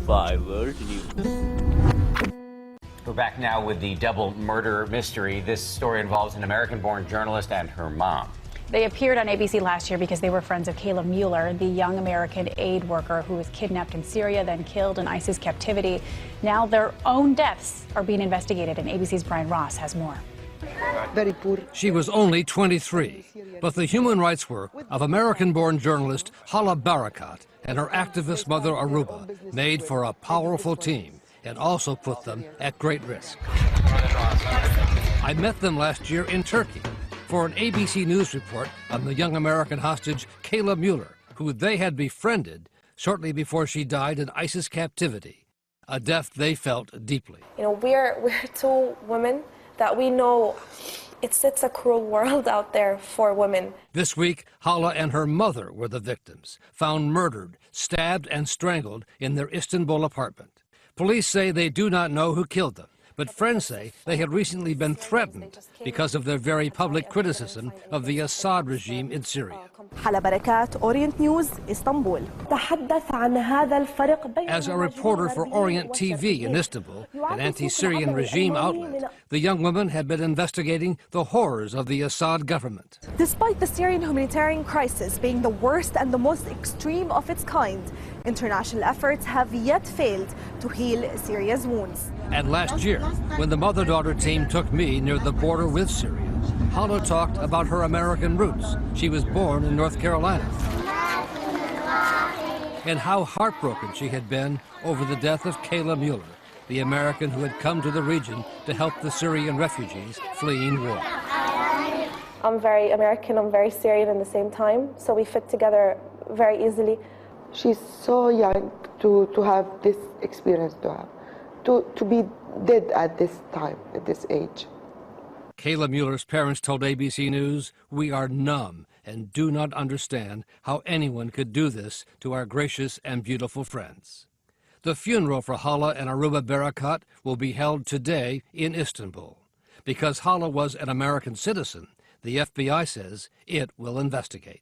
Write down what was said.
5 World News. We're back now with the double murder mystery. This story involves an American-born journalist and her mom. They appeared on ABC last year because they were friends of Kayla Mueller, the young American aid worker who was kidnapped in Syria, then killed in ISIS captivity. Now their own deaths are being investigated, and ABC's Brian Ross has more. Very poor. She was only 23, but the human rights work of American-born journalist Hala Barakat and her activist mother Aruba made for a powerful team and also put them at great risk. I met them last year in Turkey for an ABC News report on the young American hostage Kayla Mueller, who they had befriended shortly before she died in ISIS captivity, a death they felt deeply. You know, we're two women that we know it's a cruel world out there for women. This week, Hala and her mother were the victims, found murdered, stabbed and strangled in their Istanbul apartment. Police say they do not know who killed them, but friends say they had recently been threatened because of their very public criticism of the Assad regime in Syria. حلا بركات Orient News Istanbul. As a reporter for Orient TV in Istanbul, an anti-Syrian regime outlet, the young woman had been investigating the horrors of the Assad government. Despite the Syrian humanitarian crisis being the worst and the most extreme of its kind, international efforts have yet failed to heal Syria's wounds. And last year, when the mother-daughter team took me near the border with Syria, Hala talked about her American roots. She was born in North Carolina. And how heartbroken she had been over the death of Kayla Mueller, the American who had come to the region to help the Syrian refugees fleeing war. I'm very American, I'm very Syrian at the same time, so we fit together very easily. She's so young to have this experience to be dead at this time, at this age. Kayla Mueller's parents told ABC News, "We are numb and do not understand how anyone could do this to our gracious and beautiful friends." The funeral for Hala and Aruba Barakat will be held today in Istanbul. Because Hala was an American citizen, the FBI says it will investigate.